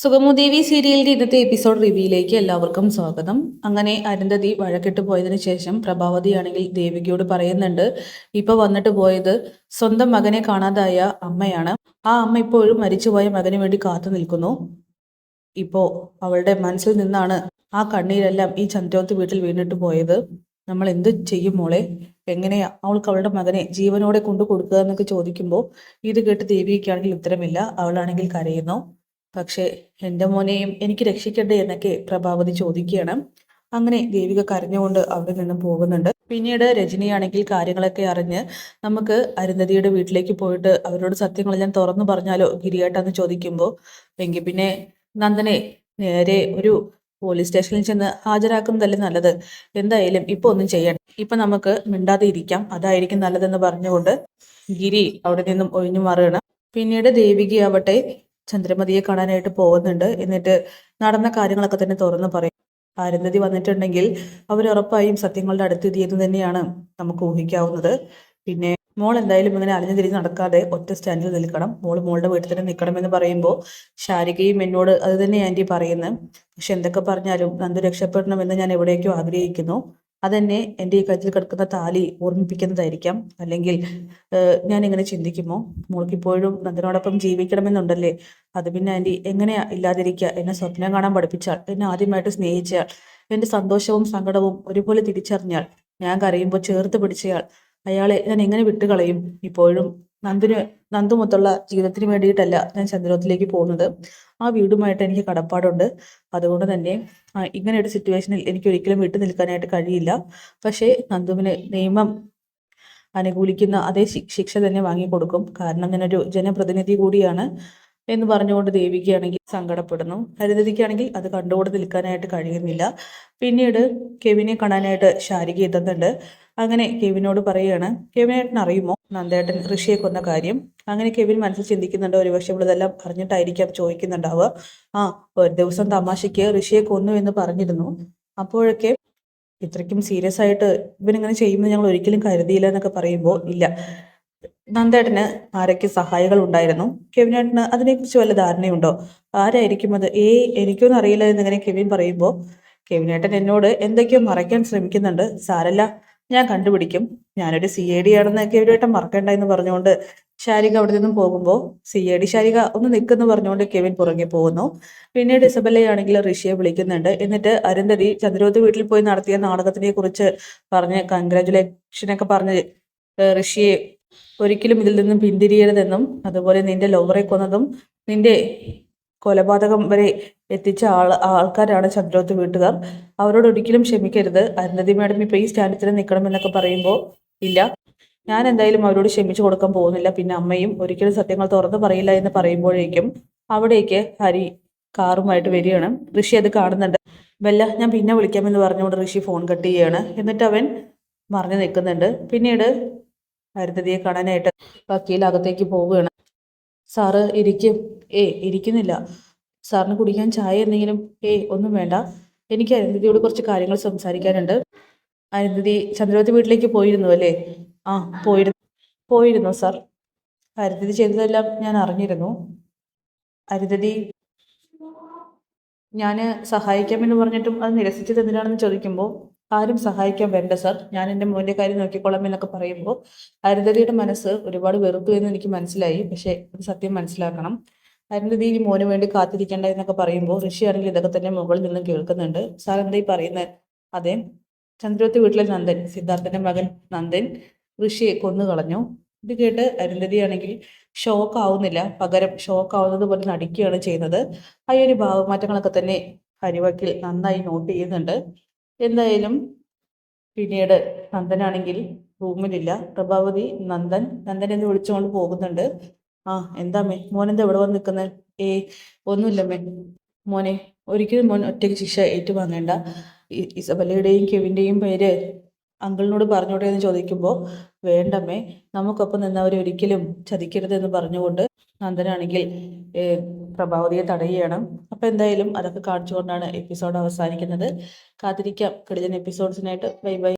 സുഗമുദേവി സീരിയലിന്റെ ഇന്നത്തെ എപ്പിസോഡ് റിവ്യൂയിലേക്ക് എല്ലാവർക്കും സ്വാഗതം. അങ്ങനെ അരുന്ധതി വഴക്കിട്ട് പോയതിനു ശേഷം പ്രഭാവതിയാണെങ്കിൽ ദേവികയോട് പറയുന്നുണ്ട്, ഇപ്പൊ വന്നിട്ട് പോയത് സ്വന്തം മകനെ കാണാതായ അമ്മയാണ്. ആ അമ്മ ഇപ്പോഴും മരിച്ചുപോയ മകന് വേണ്ടി കാത്തു നിൽക്കുന്നു. ഇപ്പോ അവളുടെ മനസ്സിൽ നിന്നാണ് ആ കണ്ണീരെല്ലാം ഈ ചന്ദ്രോത്ത് വീട്ടിൽ വീണിട്ട് പോയത്. നമ്മൾ എന്ത് ചെയ്യും മോളെ? എങ്ങനെയാ അവൾക്ക് അവളുടെ മകനെ ജീവനോടെ കൊണ്ടു കൊടുക്കുക എന്നൊക്കെ ചോദിക്കുമ്പോൾ ഇത് കേട്ട് ദേവികയ്ക്കാണെങ്കിൽ ഉത്തരമില്ല. അവളാണെങ്കിൽ കരയുന്നു. പക്ഷേ എൻ്റെ മോനെയും എനിക്ക് രക്ഷിക്കണ്ടേ എന്നൊക്കെ പ്രഭാവതി ചോദിക്കുകയാണ്. അങ്ങനെ ദേവിക കരഞ്ഞുകൊണ്ട് അവിടെ നിന്നും പോകുന്നുണ്ട്. പിന്നീട് രജനിയാണെങ്കിൽ കാര്യങ്ങളൊക്കെ അറിഞ്ഞ് നമുക്ക് അരുന്ധതിയുടെ വീട്ടിലേക്ക് പോയിട്ട് അവരോട് സത്യങ്ങളെല്ലാം തുറന്നു പറഞ്ഞാലോ ഗിരിയേട്ടാന്ന് ചോദിക്കുമ്പോൾ എങ്കിൽ പിന്നെ നന്ദനെ നേരെ ഒരു പോലീസ് സ്റ്റേഷനിൽ ചെന്ന് ഹാജരാക്കുന്നതല്ലേ നല്ലത്. എന്തായാലും ഇപ്പൊ ഒന്നും ചെയ്യണം, ഇപ്പൊ നമുക്ക് മിണ്ടാതെ ഇരിക്കാം, അതായിരിക്കും നല്ലതെന്ന് പറഞ്ഞുകൊണ്ട് ഗിരി അവിടെ നിന്നും ഒഴിഞ്ഞു മാറുകയാണ്. പിന്നീട് ദേവികയാവട്ടെ ചന്ദ്രമതിയെ കാണാനായിട്ട് പോകുന്നുണ്ട്. എന്നിട്ട് നടന്ന കാര്യങ്ങളൊക്കെ തന്നെ തുറന്നു പറയും. അരുന്ധതി വന്നിട്ടുണ്ടെങ്കിൽ അവരുറപ്പായും സത്യങ്ങളുടെ അടുത്തെത്തിയെന്ന് തന്നെയാണ് നമുക്ക് ഊഹിക്കാവുന്നത്. പിന്നെ മോൾ എന്തായാലും ഇങ്ങനെ അലഞ്ഞു തിരിഞ്ഞ് നടക്കാതെ ഒറ്റ സ്റ്റാൻഡിൽ നിൽക്കണം, മോളുടെ വീട്ടിൽ തന്നെ നിൽക്കണം എന്ന് പറയുമ്പോൾ ശാരികയും എന്നോട് അത് തന്നെ ആൻറ്റി പറയുന്നത്. പക്ഷെ എന്തൊക്കെ പറഞ്ഞാലും നന്ദു രക്ഷപ്പെടണമെന്ന് ഞാൻ എവിടേക്കോ ആഗ്രഹിക്കുന്നു. അതെന്നെ എൻ്റെ ഈ കഴുത്തിൽ കിടക്കുന്ന താലി ഓർമ്മിപ്പിക്കുന്നതായിരിക്കാം. അല്ലെങ്കിൽ ഞാൻ ഇങ്ങനെ ചിന്തിക്കുമോ, മോൾക്കിപ്പോഴും നന്ദനോടൊപ്പം ജീവിക്കണമെന്നുണ്ടല്ലേ? അത് പിന്നെ ആൻറ്റി എങ്ങനെയാ ഇല്ലാതിരിക്കുക? എന്നെ സ്വപ്നം കാണാൻ പഠിപ്പിച്ചാൽ, എന്നെ ആദ്യമായിട്ട് സ്നേഹിച്ചയാൾ, എൻ്റെ സന്തോഷവും സങ്കടവും ഒരുപോലെ തിരിച്ചറിഞ്ഞാൽ, ഞാൻ കരയുമ്പോൾ ചേർത്ത് പിടിച്ചയാൾ, അയാളെ ഞാൻ എങ്ങനെ വിട്ടുകളയും? ഇപ്പോഴും നന്ദുമൊത്തുള്ള ജീവിതത്തിന് വേണ്ടിയിട്ടല്ല ഞാൻ ചന്ദ്രോത്തിലേക്ക് പോകുന്നത്. ആ വീടുമായിട്ട് എനിക്ക് കടപ്പാടുണ്ട്. അതുകൊണ്ട് തന്നെ ഇങ്ങനെ ഒരു സിറ്റുവേഷനിൽ എനിക്ക് ഒരിക്കലും വിട്ടു നിൽക്കാനായിട്ട് കഴിയില്ല. പക്ഷേ നന്ദുവിന് നിയമം അനുകൂലിക്കുന്ന അതേ ശിക്ഷ തന്നെ വാങ്ങിക്കൊടുക്കും. കാരണം ഞാനൊരു ജനപ്രതിനിധി കൂടിയാണ് എന്ന് പറഞ്ഞുകൊണ്ട് ദേവികയാണെങ്കിൽ സങ്കടപ്പെടുന്നു. ഹരിതയ്ക്കാണെങ്കിൽ അത് കണ്ടുകൊണ്ട് നിൽക്കാനായിട്ട് കഴിയുന്നില്ല. പിന്നീട് കെവിനെ കാണാനായിട്ട് ശാരിക എത്തുന്നുണ്ട്. അങ്ങനെ കെവിനോട് പറയുകയാണ്, കെവിനേട്ടൻ അറിയുമോ നന്ദേട്ടൻ ഋഷിയെ കൊന്ന കാര്യം? അങ്ങനെ കെവിൻ മനസ്സിൽ ചിന്തിക്കുന്നുണ്ട്, ഒരുപക്ഷെ ഇവളിതെല്ലാം അറിഞ്ഞിട്ടായിരിക്കാം ചോദിക്കുന്നുണ്ടാവുക. ആ, ഒരു ദിവസം തമാശയ്ക്ക് ഋഷിയെ കൊന്നു എന്ന് പറഞ്ഞിരുന്നു. അപ്പോഴൊക്കെ ഇത്രയ്ക്കും സീരിയസ് ആയിട്ട് ഇവനിങ്ങനെ ചെയ്യുമെന്ന് ഞങ്ങൾ ഒരിക്കലും കരുതിയില്ല എന്നൊക്കെ പറയുമ്പോൾ ഇല്ല, നന്ദേട്ടന് ആരൊക്കെ സഹായികൾ ഉണ്ടായിരുന്നു? കെവിനേട്ടന് അതിനെക്കുറിച്ച് വല്ല ധാരണയുണ്ടോ? ആരായിരിക്കും അത്? എനിക്കൊന്നും അറിയില്ല എന്നിങ്ങനെ കെവിൻ പറയുമ്പോൾ കെവിനേട്ടൻ എന്നോട് എന്തൊക്കെയോ മറയ്ക്കാൻ ശ്രമിക്കുന്നുണ്ട്. സാരല്ല, ഞാൻ കണ്ടുപിടിക്കും. ഞാനൊരു CID ആണെന്ന് കെവിനേട്ടൻ മറക്കണ്ട എന്ന് പറഞ്ഞുകൊണ്ട് ശാരിക അവിടെ നിന്നും പോകുമ്പോൾ CID ശാരിക ഒന്ന് നിൽക്കെന്ന് പറഞ്ഞുകൊണ്ട് കെവിൻ പുറകെ പോകുന്നു. പിന്നീട് ഇസബല്ലയാണെങ്കിൽ ഋഷിയെ വിളിക്കുന്നുണ്ട്. എന്നിട്ട് അരുന്ധതി ചന്ദ്രോത്ത് വീട്ടിൽ പോയി നടത്തിയ നാടകത്തിനെ കുറിച്ച് പറഞ്ഞ് കൺഗ്രാജുലേഷനൊക്കെ പറഞ്ഞ് ഋഷിയെ ഒരിക്കലും ഇതിൽ നിന്നും പിന്തിരിയരുതെന്നും, അതുപോലെ നിന്റെ ലോവറെ കൊന്നതും നിന്റെ കൊലപാതകം വരെ എത്തിച്ച ആൾക്കാരാണ് ചന്ദ്രോത്ത് വീട്ടുകാർ, അവരോട് ഒരിക്കലും ക്ഷമിക്കരുത്. അരുന്ധതി മാഡം ഇപ്പൊ ഈ സ്റ്റാൻഡിൽ തന്നെ നിൽക്കണം എന്നൊക്കെ പറയുമ്പോൾ ഇല്ല, ഞാൻ എന്തായാലും അവരോട് ക്ഷമിച്ചു കൊടുക്കാൻ പോകുന്നില്ല. പിന്നെ അമ്മയും ഒരിക്കലും സത്യങ്ങൾ തുറന്നു പറയില്ല എന്ന് പറയുമ്പോഴേക്കും അവിടേക്ക് ഹരി കാറുമായിട്ട് വരികയാണ്. ഋഷി അത് കാണുന്നുണ്ട്. ബെല്ല, ഞാൻ പിന്നെ വിളിക്കാമെന്ന് പറഞ്ഞുകൊണ്ട് ഋഷി ഫോൺ കട്ട് ചെയ്യുകയാണ്. എന്നിട്ട് അവൻ മറിഞ്ഞു നിൽക്കുന്നുണ്ട്. പിന്നീട് അരുന്ധതിയെ കാണാനായിട്ട് വക്കീൽ അകത്തേക്ക് പോവുകയാണ്. സാറ് ഇരിക്കും. ഇരിക്കുന്നില്ല. സാറിന് കുടിക്കാൻ ചായ എന്തെങ്കിലും? ഒന്നും വേണ്ട. എനിക്ക് അരുന്ധതിയോട് കുറച്ച് കാര്യങ്ങൾ സംസാരിക്കാനുണ്ട്. അരുന്ധതി ചന്ദ്രവതി വീട്ടിലേക്ക് പോയിരുന്നു അല്ലേ? ആ, പോയിരുന്നു സാർ. അരുന്ധതി ചെയ്തതെല്ലാം ഞാൻ അറിഞ്ഞിരുന്നു. അരുന്ധതി ഞാൻ സഹായിക്കാമെന്ന് പറഞ്ഞിട്ടും അത് നിരസിച്ചത് എന്തിനാണെന്ന് ചോദിക്കുമ്പോൾ ആരും സഹായിക്കാൻ വേണ്ട സാർ, ഞാൻ എൻ്റെ മോൻ്റെ കാര്യം നോക്കിക്കോളാം എന്നൊക്കെ പറയുമ്പോൾ അരുന്ധതിയുടെ മനസ്സ് ഒരുപാട് വെറുത്തു എന്ന് എനിക്ക് മനസ്സിലായി. പക്ഷേ അത് സത്യം മനസ്സിലാക്കണം. അരുന്ധതി ഈ മോന് വേണ്ടി കാത്തിരിക്കേണ്ട എന്നൊക്കെ പറയുമ്പോൾ ഋഷി ആണെങ്കിൽ ഇതൊക്കെ തന്നെ മുകളിൽ നിന്നും കേൾക്കുന്നുണ്ട്. സാർ എന്തായി പറയുന്നത്? അതെ, ചന്ദ്രവത്തി വീട്ടിലെ നന്ദൻ, സിദ്ധാർത്ഥന്റെ മകൻ നന്ദൻ ഋഷിയെ കൊന്നു കളഞ്ഞു. ഇത് കേട്ട് അരുന്ധതിയാണെങ്കിൽ ഷോക്ക് ആവുന്നില്ല, പകരം ഷോക്ക് ആവുന്നത് പോലെ നടിക്കുകയാണ് ചെയ്യുന്നത്. ആ ഒരു ഭാവമാറ്റങ്ങളൊക്കെ തന്നെ ഹരിവക്കിൽ നന്നായി നോട്ട് ചെയ്യുന്നുണ്ട്. എന്തായാലും പിന്നീട് നന്ദനാണെങ്കിൽ റൂമിലില്ല. പ്രഭാവതി നന്ദൻ എന്ന് വിളിച്ചുകൊണ്ട് പോകുന്നുണ്ട്. ആ, എന്താമ്മേ, മോനെന്താ ഇവിടെ വന്ന് നിൽക്കുന്നത്? ഒന്നുമില്ലമ്മേ. മോനെ, ഒരിക്കലും മോൻ ഒറ്റയ്ക്ക് ശിക്ഷ ഏറ്റുവാങ്ങേണ്ട. ഇസബല്ലയുടെയും കെവിൻ്റെയും പേര് അങ്കിളിനോട് പറഞ്ഞോട്ടെ എന്ന് ചോദിക്കുമ്പോൾ വേണ്ടമ്മേ, നമുക്കൊപ്പം നിന്നവരെ ഒരിക്കലും ചതിക്കരുത് എന്ന് പറഞ്ഞുകൊണ്ട് നന്ദനാണെങ്കിൽ പ്രഭാവതിയെ തടയുകയാണ്. അപ്പം എന്തായാലും അതൊക്കെ കാണിച്ചുകൊണ്ടാണ് എപ്പിസോഡ് അവസാനിക്കുന്നത്. കാത്തിരിക്കാം കിടിലൻ എപ്പിസോഡ്സിനായിട്ട്. Bye bye.